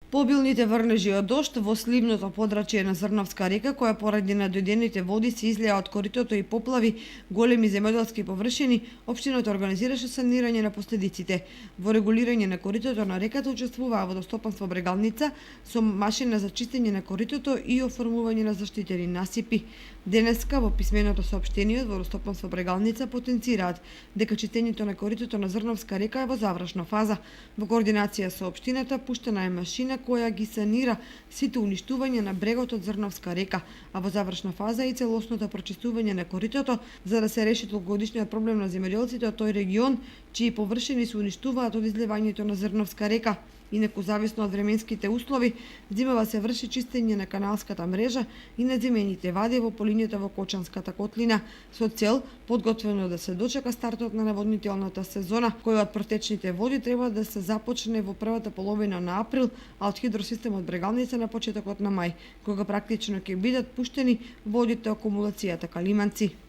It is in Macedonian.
Побилните врнежи од дожд во сливното подрачје на Зрновска река, која поради надојдените води се излеа од коритото и поплави големи земјоделски површини, општината организираше санирање на последиците. Во регулирање на коритото на реката учествуваа Водостопанство Брегалница со машина за чистење на коритото и оформување на заштитени насипи. Денеска во писменото соопштение од Водостопанство Брегалница потенцираат дека чистењето на коритото на Зрновска река е во завршна фаза. Во координација со општината пуштена е машина која ги санира сите уништувања на брегот од Зрновска река, а во завршна фаза и целосното прочистување на коритото за да се реши толкогодишниот проблем на земјоделците од тој регион, чии површини се уништуваат од изливањето на Зрновска река. Инаку, зависно од временските услови, зимава се врши чистење на каналската мрежа и на земените вади во полињата во Кочанската котлина, со цел подготвено да се дочека стартот на наводнителната сезона, која од протечните води треба да се започне во првата половина на април, а од хидросистемот Брегалница на почетокот на мај, кога практично ќе бидат пуштени водите акумулацијата Калиманци.